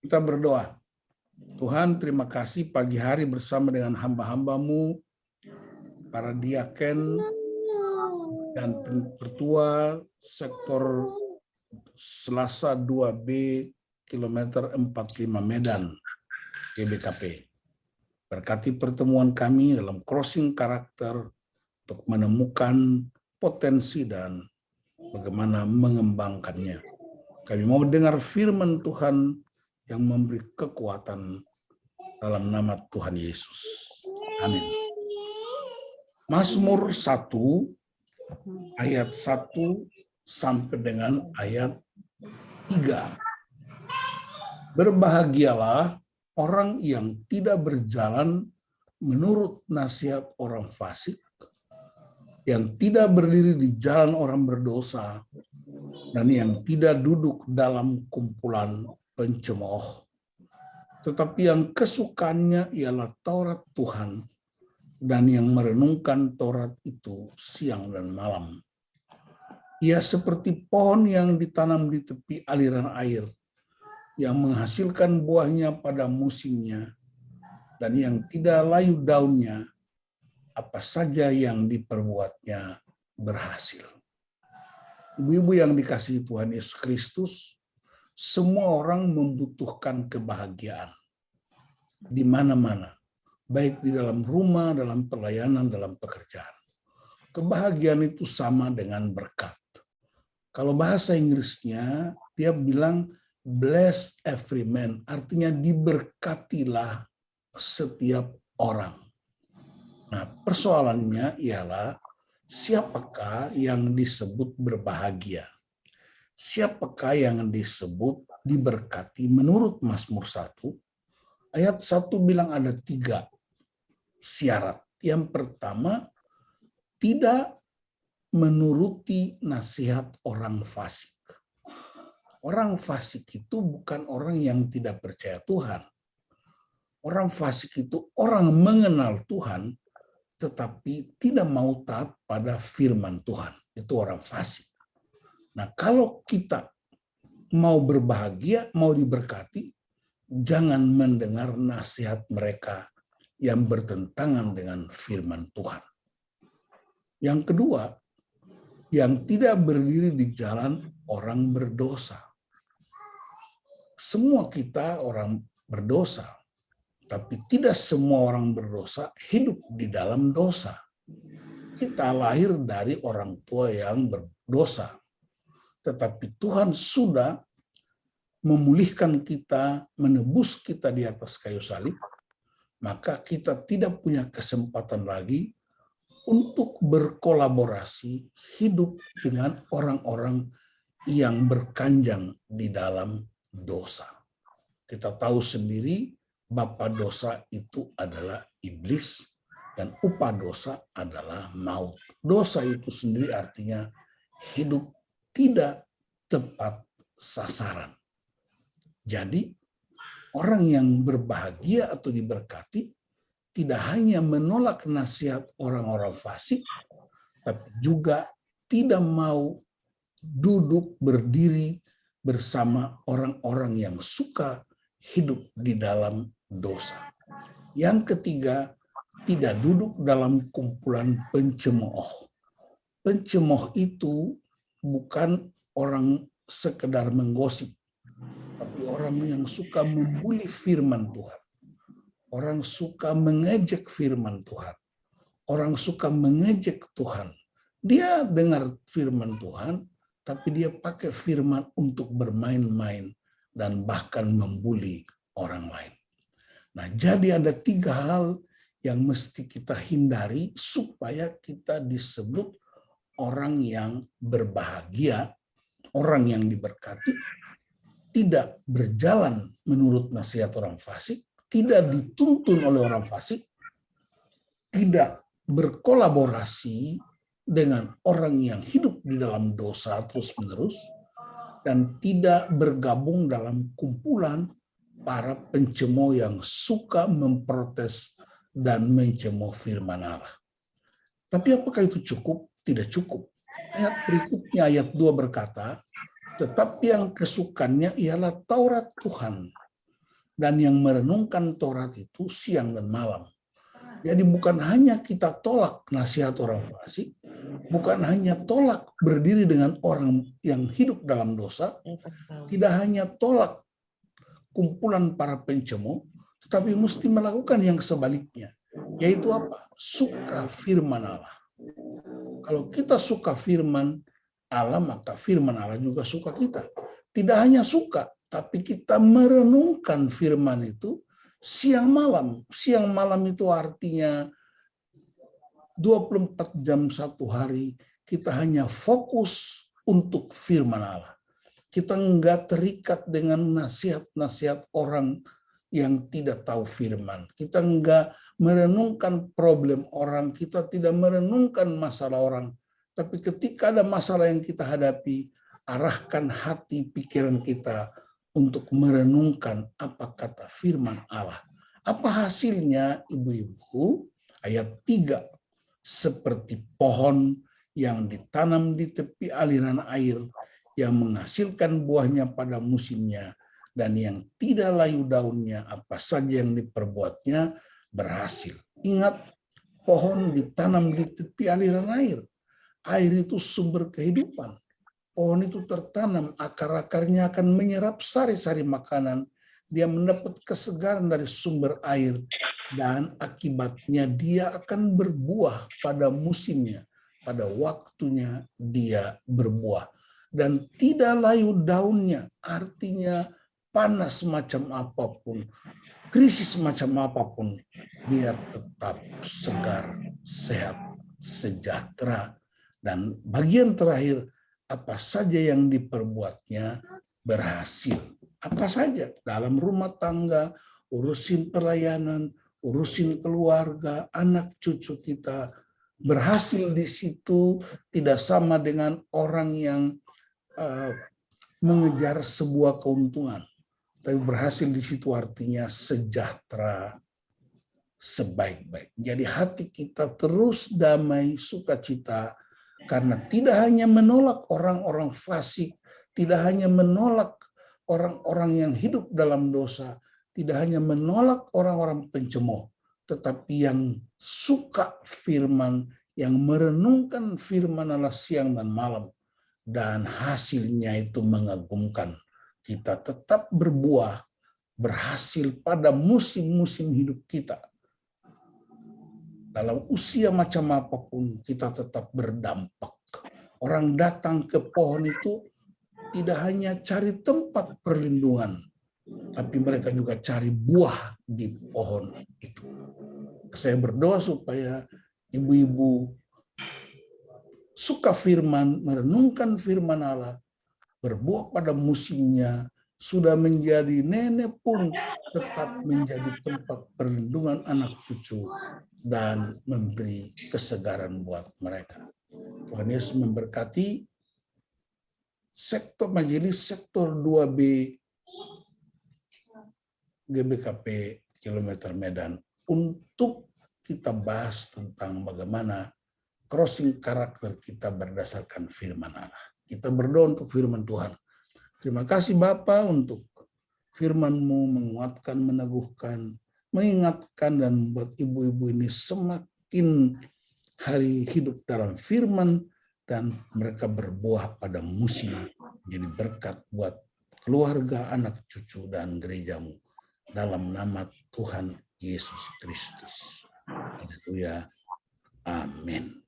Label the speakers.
Speaker 1: Kita berdoa. Tuhan, terima kasih pagi hari bersama dengan hamba-hamba-Mu, para diaken dan pertua sektor Selasa 2B kilometer 45 Medan, GBKP. Berkati pertemuan kami dalam crossing karakter untuk menemukan potensi dan bagaimana mengembangkannya. Kami mau dengar firman Tuhan yang memberi kekuatan dalam nama Tuhan Yesus. Amin. Mazmur 1 ayat 1 sampai dengan ayat 3. Berbahagialah orang yang tidak berjalan menurut nasihat orang fasik, yang tidak berdiri di jalan orang berdosa, dan yang tidak duduk dalam kumpulan pencemooh. Tetapi yang kesukaannya ialah Taurat Tuhan, dan yang merenungkan Taurat itu siang dan malam. Ia seperti pohon yang ditanam di tepi aliran air, yang menghasilkan buahnya pada musimnya, dan yang tidak layu daunnya, apa saja yang diperbuatnya berhasil. Ibu-ibu yang dikasihi Tuhan Yesus Kristus, semua orang membutuhkan kebahagiaan di mana-mana, baik di dalam rumah, dalam pelayanan, dalam pekerjaan. Kebahagiaan itu sama dengan berkat. Kalau bahasa Inggrisnya, dia bilang bless every man, artinya diberkatilah setiap orang. Nah, persoalannya ialah siapakah yang disebut berbahagia? Siapakah yang disebut diberkati? Menurut Mazmur 1, ayat 1 bilang ada 3 syarat. Yang pertama, tidak menuruti nasihat orang fasik. Orang fasik itu bukan orang yang tidak percaya Tuhan. Orang fasik itu orang mengenal Tuhan, tetapi tidak mau taat pada firman Tuhan. Itu orang fasik. Nah, kalau kita mau berbahagia, mau diberkati, jangan mendengar nasihat mereka yang bertentangan dengan firman Tuhan. Yang kedua, yang tidak berdiri di jalan orang berdosa. Semua kita orang berdosa, tapi tidak semua orang berdosa hidup di dalam dosa. Kita lahir dari orang tua yang berdosa, tetapi Tuhan sudah memulihkan kita, menebus kita di atas kayu salib, maka kita tidak punya kesempatan lagi untuk berkolaborasi hidup dengan orang-orang yang berkanjang di dalam dosa. Kita tahu sendiri, bapa dosa itu adalah iblis, dan upah dosa adalah maut. Dosa itu sendiri artinya hidup tidak tepat sasaran. Jadi orang yang berbahagia atau diberkati tidak hanya menolak nasihat orang-orang fasik, tapi juga tidak mau duduk berdiri bersama orang-orang yang suka hidup di dalam dosa. Yang ketiga, tidak duduk dalam kumpulan pencemooh. Pencemooh itu bukan orang sekedar menggosip, tapi orang yang suka membuli firman Tuhan. Orang suka mengejek firman Tuhan. Orang suka mengejek Tuhan. Dia dengar firman Tuhan, tapi dia pakai firman untuk bermain-main dan bahkan membuli orang lain. Nah, jadi ada 3 hal yang mesti kita hindari supaya kita disebut orang yang berbahagia, orang yang diberkati, tidak berjalan menurut nasihat orang fasik, tidak dituntun oleh orang fasik, tidak berkolaborasi dengan orang yang hidup di dalam dosa terus-menerus, dan tidak bergabung dalam kumpulan para pencemooh yang suka memprotes dan mencemooh firman Allah. Tapi apakah itu cukup? Tidak cukup. Ayat berikutnya, ayat 2 berkata, tetapi yang kesukaannya ialah Taurat Tuhan, Dan yang merenungkan Taurat itu siang dan malam. Jadi bukan hanya kita tolak nasihat orang fasik, bukan hanya tolak berdiri dengan orang yang hidup dalam dosa, tidak hanya tolak kumpulan para pencemooh, tetapi mesti melakukan yang sebaliknya. Yaitu apa? Suka firman Allah. Kalau kita suka firman Allah, maka firman Allah juga suka kita. Tidak hanya suka, tapi kita merenungkan firman itu siang malam. Siang malam itu artinya 24 jam satu hari kita hanya fokus untuk firman Allah. Kita enggak terikat dengan nasihat-nasihat orang yang tidak tahu firman. Kita enggak merenungkan problem orang, kita tidak merenungkan masalah orang. Tapi ketika ada masalah yang kita hadapi, arahkan hati pikiran kita untuk merenungkan apa kata firman Allah. Apa hasilnya, ibu-ibu? Ayat 3, seperti pohon yang ditanam di tepi aliran air, yang menghasilkan buahnya pada musimnya, dan yang tidak layu daunnya, apa saja yang diperbuatnya berhasil. Ingat, pohon ditanam di tepi aliran air. Air itu sumber kehidupan. Pohon itu tertanam, akar-akarnya akan menyerap sari-sari makanan. Dia mendapat kesegaran dari sumber air, dan akibatnya dia akan berbuah pada musimnya. Pada waktunya dia berbuah. Dan tidak layu daunnya, artinya panas macam apapun, krisis macam apapun, dia tetap segar, sehat, sejahtera. Dan bagian terakhir, apa saja yang diperbuatnya berhasil. Apa saja, dalam rumah tangga, urusin pelayanan, urusin keluarga, anak cucu kita, berhasil di situ tidak sama dengan orang yang mengejar sebuah keuntungan. Tapi berhasil di situ artinya sejahtera, sebaik-baik. Jadi hati kita terus damai, sukacita, karena tidak hanya menolak orang-orang fasik, tidak hanya menolak orang-orang yang hidup dalam dosa, tidak hanya menolak orang-orang pencemooh, tetapi yang suka firman, yang merenungkan firman Allah siang dan malam, dan hasilnya itu mengagumkan. Kita tetap berbuah, berhasil pada musim-musim hidup kita. Dalam usia macam apapun, kita tetap berdampak. Orang datang ke pohon itu tidak hanya cari tempat perlindungan, tapi mereka juga cari buah di pohon itu. Saya berdoa supaya ibu-ibu suka firman, merenungkan firman Allah, berbuah pada musimnya, sudah menjadi nenek pun tetap menjadi tempat perlindungan anak cucu dan memberi kesegaran buat mereka. Tuhan Yesus memberkati sektor majelis sektor 2B GBKP Kilometer Medan untuk kita bahas tentang bagaimana crossing karakter kita berdasarkan firman Allah. Kita berdoa untuk firman Tuhan. Terima kasih Bapa untuk firman-Mu menguatkan, meneguhkan, mengingatkan, dan membuat ibu-ibu ini semakin hari hidup dalam firman, dan mereka berbuah pada musim. Jadi berkat buat keluarga, anak cucu, dan gereja-Mu. Dalam nama Tuhan Yesus Kristus. Haleluya. Amin.